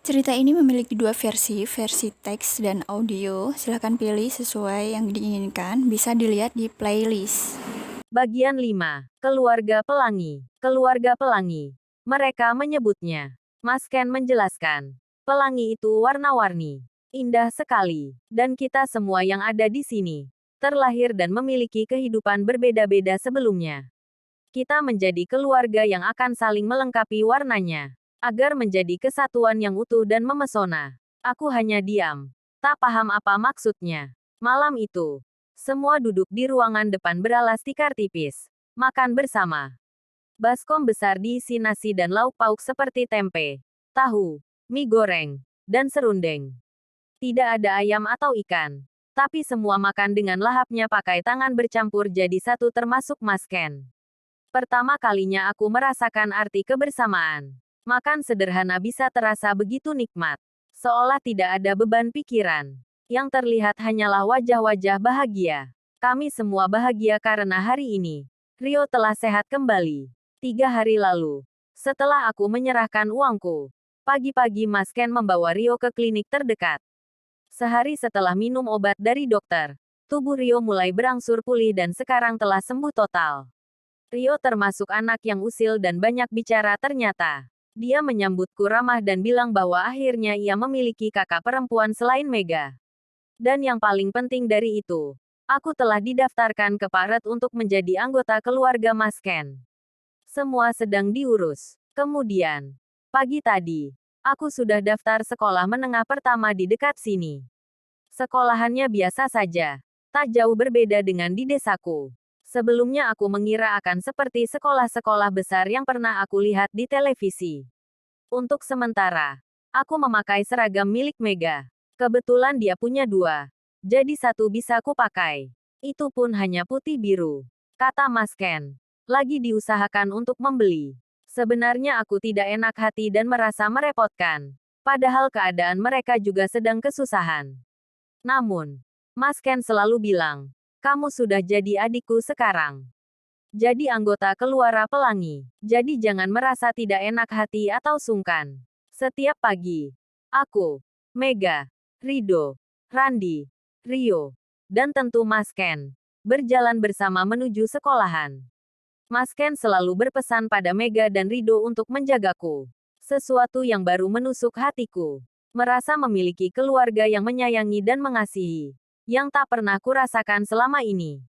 Cerita ini memiliki dua versi teks dan audio. Silahkan pilih sesuai yang diinginkan, bisa dilihat di playlist. Bagian 5. Keluarga Pelangi. Keluarga Pelangi. Mereka menyebutnya. Mas Ken menjelaskan. Pelangi itu warna-warni. Indah sekali. Dan kita semua yang ada di sini. Terlahir dan memiliki kehidupan berbeda-beda sebelumnya. Kita menjadi keluarga yang akan saling melengkapi warnanya. Agar menjadi kesatuan yang utuh dan memesona. Aku hanya diam. Tak paham apa maksudnya. Malam itu. Semua duduk di ruangan depan beralas tikar tipis. Makan bersama. Baskom besar diisi nasi dan lauk pauk seperti tempe, tahu, mie goreng, dan serundeng. Tidak ada ayam atau ikan. Tapi semua makan dengan lahapnya pakai tangan bercampur jadi satu termasuk Mas Ken. Pertama kalinya aku merasakan arti kebersamaan. Makan sederhana bisa terasa begitu nikmat. Seolah tidak ada beban pikiran. Yang terlihat hanyalah wajah-wajah bahagia. Kami semua bahagia karena hari ini. Rio telah sehat kembali. 3 hari lalu. Setelah aku menyerahkan uangku. Pagi-pagi Mas Ken membawa Rio ke klinik terdekat. Sehari setelah minum obat dari dokter. Tubuh Rio mulai berangsur pulih dan sekarang telah sembuh total. Rio termasuk anak yang usil dan banyak bicara ternyata. Dia menyambutku ramah dan bilang bahwa akhirnya ia memiliki kakak perempuan selain Mega. Dan yang paling penting dari itu, aku telah didaftarkan ke Paret untuk menjadi anggota keluarga Mas Ken. Semua sedang diurus. Kemudian, pagi tadi, aku sudah daftar sekolah menengah pertama di dekat sini. Sekolahannya biasa saja. Tak jauh berbeda dengan di desaku. Sebelumnya aku mengira akan seperti sekolah-sekolah besar yang pernah aku lihat di televisi. Untuk sementara, aku memakai seragam milik Mega. Kebetulan dia punya dua. Jadi satu bisa ku pakai. Itu pun hanya putih biru. Kata Mas Ken. Lagi diusahakan untuk membeli. Sebenarnya aku tidak enak hati dan merasa merepotkan. Padahal keadaan mereka juga sedang kesusahan. Namun, Mas Ken selalu bilang, kamu sudah jadi adikku sekarang. Jadi anggota keluarga Pelangi. Jadi jangan merasa tidak enak hati atau sungkan. Setiap pagi, aku, Mega, Rido, Randi, Rio, dan tentu Mas Ken, berjalan bersama menuju sekolahan. Mas Ken selalu berpesan pada Mega dan Rido untuk menjagaku. Sesuatu yang baru menusuk hatiku. Merasa memiliki keluarga yang menyayangi dan mengasihi. Yang tak pernah kurasakan selama ini.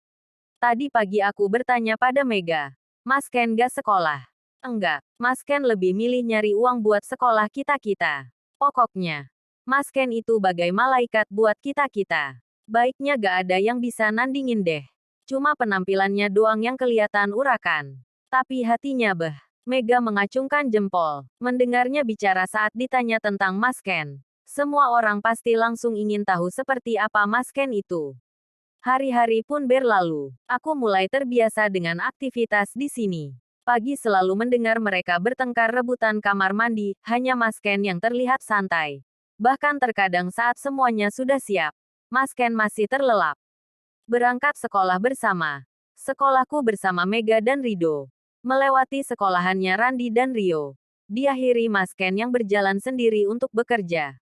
Tadi pagi aku bertanya pada Mega. Mas Ken gak sekolah? Enggak, Mas Ken lebih milih nyari uang buat sekolah kita-kita. Pokoknya, Mas Ken itu bagai malaikat buat kita-kita. Baiknya gak ada yang bisa nandingin deh. Cuma penampilannya doang yang kelihatan urakan. Tapi hatinya beh. Mega mengacungkan jempol. Mendengarnya bicara saat ditanya tentang Mas Ken. Semua orang pasti langsung ingin tahu seperti apa Mas Ken itu. Hari-hari pun berlalu. Aku mulai terbiasa dengan aktivitas di sini. Pagi selalu mendengar mereka bertengkar rebutan kamar mandi, hanya Mas Ken yang terlihat santai. Bahkan terkadang saat semuanya sudah siap, Mas Ken masih terlelap. Berangkat sekolah bersama. Sekolahku bersama Mega dan Rido. Melewati sekolahannya Randi dan Rio. Diakhiri Mas Ken yang berjalan sendiri untuk bekerja.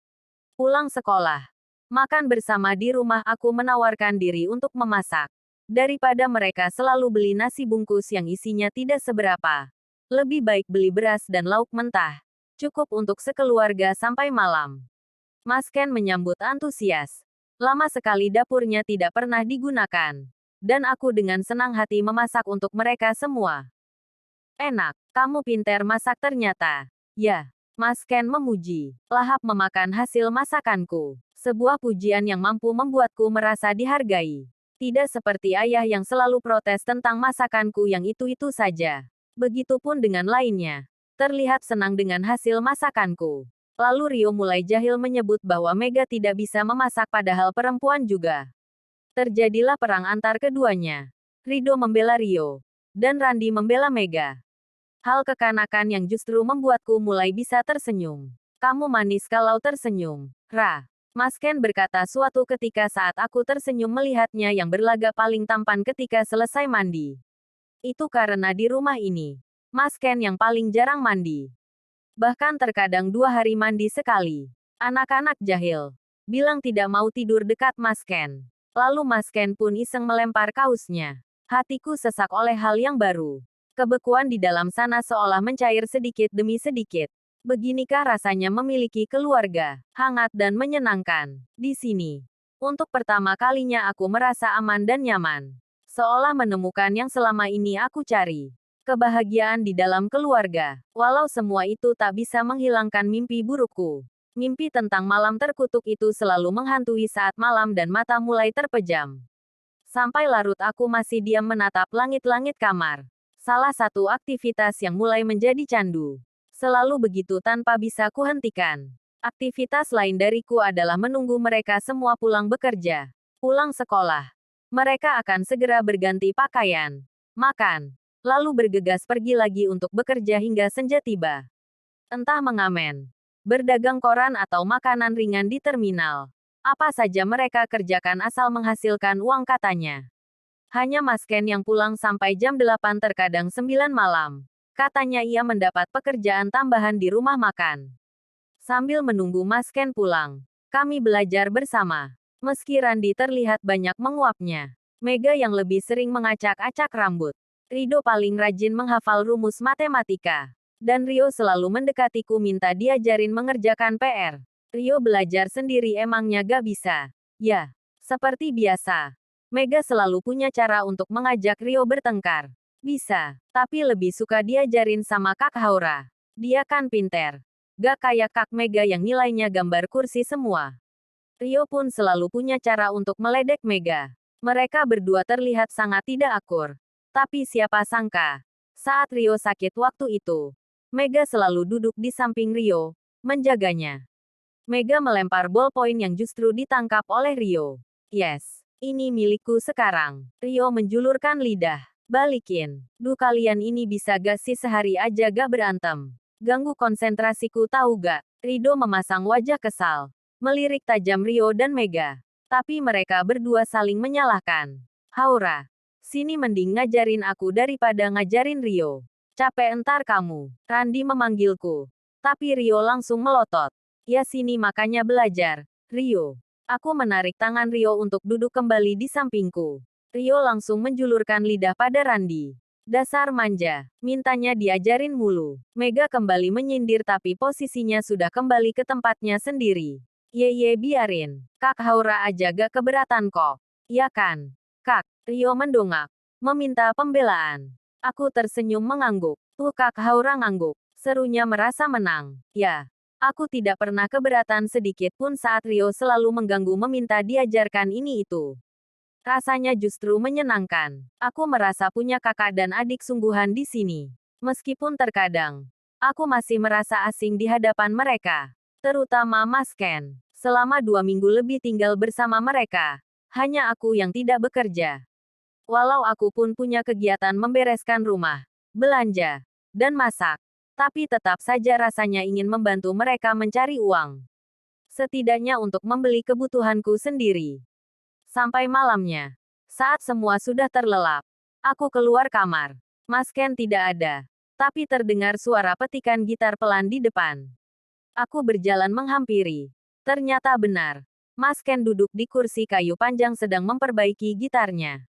Pulang sekolah. Makan bersama di rumah aku menawarkan diri untuk memasak. Daripada mereka selalu beli nasi bungkus yang isinya tidak seberapa. Lebih baik beli beras dan lauk mentah. Cukup untuk sekeluarga sampai malam. Mas Ken menyambut antusias. Lama sekali dapurnya tidak pernah digunakan. Dan aku dengan senang hati memasak untuk mereka semua. Enak, kamu pintar masak ternyata. Ya, Mas Ken memuji. Lahap memakan hasil masakanku. Sebuah pujian yang mampu membuatku merasa dihargai. Tidak seperti ayah yang selalu protes tentang masakanku yang itu-itu saja. Begitupun dengan lainnya. Terlihat senang dengan hasil masakanku. Lalu Rio mulai jahil menyebut bahwa Mega tidak bisa memasak padahal perempuan juga. Terjadilah perang antar keduanya. Rido membela Rio. Dan Randi membela Mega. Hal kekanakan yang justru membuatku mulai bisa tersenyum. Kamu manis kalau tersenyum, Ra. Mas Ken berkata suatu ketika saat aku tersenyum melihatnya yang berlagak paling tampan ketika selesai mandi. Itu karena di rumah ini, Mas Ken yang paling jarang mandi. Bahkan terkadang 2 hari mandi sekali. Anak-anak jahil. Bilang tidak mau tidur dekat Mas Ken. Lalu Mas Ken pun iseng melempar kausnya. Hatiku sesak oleh hal yang baru. Kebekuan di dalam sana seolah mencair sedikit demi sedikit. Beginikah rasanya memiliki keluarga, hangat dan menyenangkan, di sini. Untuk pertama kalinya aku merasa aman dan nyaman. Seolah menemukan yang selama ini aku cari. Kebahagiaan di dalam keluarga. Walau semua itu tak bisa menghilangkan mimpi burukku. Mimpi tentang malam terkutuk itu selalu menghantui saat malam dan mata mulai terpejam. Sampai larut aku masih diam menatap langit-langit kamar. Salah satu aktivitas yang mulai menjadi candu. Selalu begitu tanpa bisa kuhentikan. Aktivitas lain dariku adalah menunggu mereka semua pulang bekerja, pulang sekolah. Mereka akan segera berganti pakaian, makan, lalu bergegas pergi lagi untuk bekerja hingga senja tiba. Entah mengamen, berdagang koran atau makanan ringan di terminal. Apa saja mereka kerjakan asal menghasilkan uang katanya. Hanya Mas Ken yang pulang sampai jam 8 terkadang 9 malam. Katanya ia mendapat pekerjaan tambahan di rumah makan. Sambil menunggu Mas Ken pulang, kami belajar bersama. Meski Randi terlihat banyak menguapnya, Mega yang lebih sering mengacak-acak rambut. Rido paling rajin menghafal rumus matematika. Dan Rio selalu mendekatiku minta diajarin mengerjakan PR. Rio belajar sendiri emangnya gak bisa? Ya, seperti biasa. Mega selalu punya cara untuk mengajak Rio bertengkar. Bisa, tapi lebih suka diajarin sama Kak Haura. Dia kan pinter. Gak kayak Kak Mega yang nilainya gambar kursi semua. Rio pun selalu punya cara untuk meledek Mega. Mereka berdua terlihat sangat tidak akur. Tapi siapa sangka, saat Rio sakit waktu itu, Mega selalu duduk di samping Rio, menjaganya. Mega melempar ballpoint yang justru ditangkap oleh Rio. Yes, ini milikku sekarang. Rio menjulurkan lidah. Balikin. Duh kalian ini bisa gak sih sehari aja gak berantem? Ganggu konsentrasiku tahu gak? Rido memasang wajah kesal. Melirik tajam Rio dan Mega. Tapi mereka berdua saling menyalahkan. Haura, sini mending ngajarin aku daripada ngajarin Rio. Capek entar kamu. Randi memanggilku. Tapi Rio langsung melotot. Ya sini makanya belajar, Rio. Aku menarik tangan Rio untuk duduk kembali di sampingku. Rio langsung menjulurkan lidah pada Randi. Dasar manja, mintanya diajarin mulu. Mega kembali menyindir tapi posisinya sudah kembali ke tempatnya sendiri. Ye biarin, Kak Haura aja gak keberatan kok. Ya kan? Kak, Rio mendongak. Meminta pembelaan. Aku tersenyum mengangguk. Tuh Kak Haura ngangguk. Serunya merasa menang. Ya, aku tidak pernah keberatan sedikit pun saat Rio selalu mengganggu meminta diajarkan ini itu. Rasanya justru menyenangkan. Aku merasa punya kakak dan adik sungguhan di sini. Meskipun terkadang, aku masih merasa asing di hadapan mereka. Terutama Mas Ken. Selama 2 minggu lebih tinggal bersama mereka. Hanya aku yang tidak bekerja. Walau aku pun punya kegiatan membereskan rumah, belanja, dan masak. Tapi tetap saja rasanya ingin membantu mereka mencari uang. Setidaknya untuk membeli kebutuhanku sendiri. Sampai malamnya, saat semua sudah terlelap, aku keluar kamar. Mas Ken tidak ada, tapi terdengar suara petikan gitar pelan di depan. Aku berjalan menghampiri. Ternyata benar. Mas Ken duduk di kursi kayu panjang sedang memperbaiki gitarnya.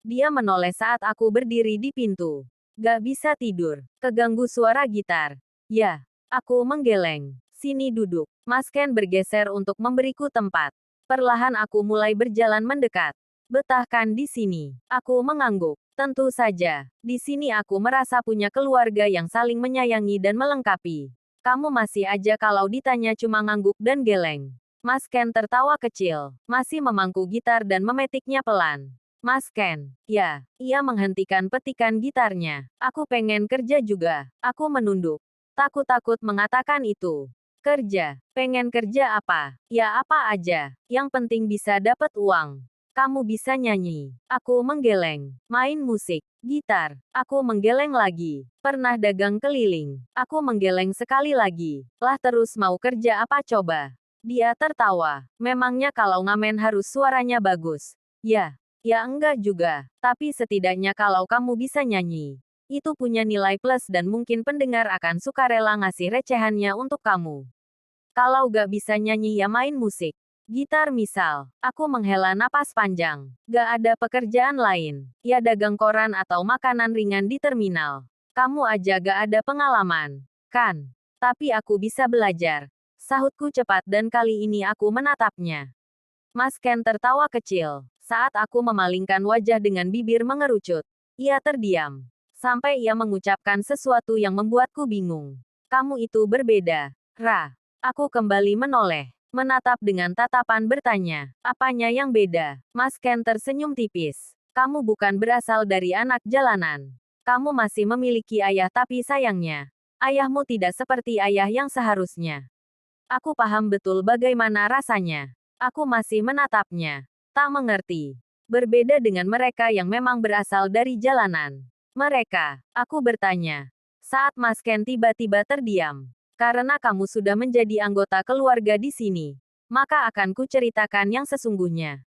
Dia menoleh saat aku berdiri di pintu. Gak bisa tidur. Keganggu suara gitar. Ya, aku menggeleng. Sini duduk. Mas Ken bergeser untuk memberiku tempat. Perlahan aku mulai berjalan mendekat. Betahkan di sini. Aku mengangguk. Tentu saja. Di sini aku merasa punya keluarga yang saling menyayangi dan melengkapi. Kamu masih aja kalau ditanya cuma ngangguk dan geleng. Mas Ken tertawa kecil. Masih memangku gitar dan memetiknya pelan. Mas Ken. Ya, ia menghentikan petikan gitarnya. Aku pengen kerja juga. Aku menunduk. Takut-takut mengatakan itu. Kerja. Pengen kerja apa? Ya apa aja. Yang penting bisa dapat uang. Kamu bisa nyanyi. Aku menggeleng. Main musik. Gitar. Aku menggeleng lagi. Pernah dagang keliling. Aku menggeleng sekali lagi. Lah terus mau kerja apa coba? Dia tertawa. Memangnya kalau ngamen harus suaranya bagus? Ya. Ya enggak juga. Tapi setidaknya kalau kamu bisa nyanyi. Itu punya nilai plus dan mungkin pendengar akan sukarela ngasih recehannya untuk kamu. Kalau gak bisa nyanyi ya main musik. Gitar misal. Aku menghela napas panjang. Gak ada pekerjaan lain. Ya dagang koran atau makanan ringan di terminal. Kamu aja gak ada pengalaman. Kan? Tapi aku bisa belajar. Sahutku cepat dan kali ini aku menatapnya. Mas Ken tertawa kecil. Saat aku memalingkan wajah dengan bibir mengerucut. Ia terdiam. Sampai ia mengucapkan sesuatu yang membuatku bingung. Kamu itu berbeda. Ra. Aku kembali menoleh. Menatap dengan tatapan bertanya. Apanya yang beda? Mas Ken tersenyum tipis. Kamu bukan berasal dari anak jalanan. Kamu masih memiliki ayah tapi sayangnya. Ayahmu tidak seperti ayah yang seharusnya. Aku paham betul bagaimana rasanya. Aku masih menatapnya. Tak mengerti. Berbeda dengan mereka yang memang berasal dari jalanan. Mereka, aku bertanya. Saat Mas Ken tiba-tiba terdiam. Karena kamu sudah menjadi anggota keluarga di sini, maka akan kuceritakan yang sesungguhnya.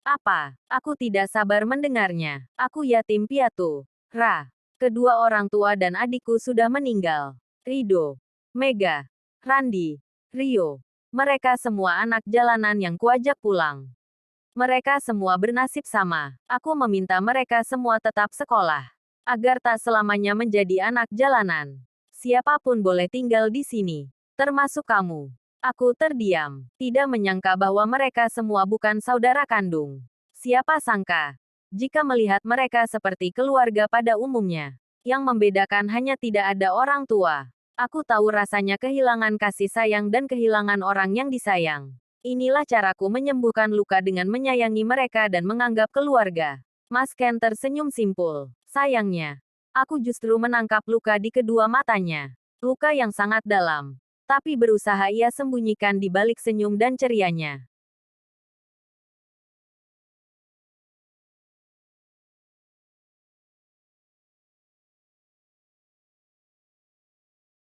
Apa? Aku tidak sabar mendengarnya. Aku yatim piatu. Ra. Kedua orang tua dan adikku sudah meninggal. Rido, Mega, Randi, Rio. Mereka semua anak jalanan yang kuajak pulang. Mereka semua bernasib sama. Aku meminta mereka semua tetap sekolah. Agar tak selamanya menjadi anak jalanan. Siapapun boleh tinggal di sini. Termasuk kamu. Aku terdiam. Tidak menyangka bahwa mereka semua bukan saudara kandung. Siapa sangka. Jika melihat mereka seperti keluarga pada umumnya. Yang membedakan hanya tidak ada orang tua. Aku tahu rasanya kehilangan kasih sayang dan kehilangan orang yang disayang. Inilah caraku menyembuhkan luka dengan menyayangi mereka dan menganggap keluarga. Mas Ken tersenyum simpul. Sayangnya, aku justru menangkap luka di kedua matanya. Luka yang sangat dalam. Tapi berusaha ia sembunyikan di balik senyum dan cerianya.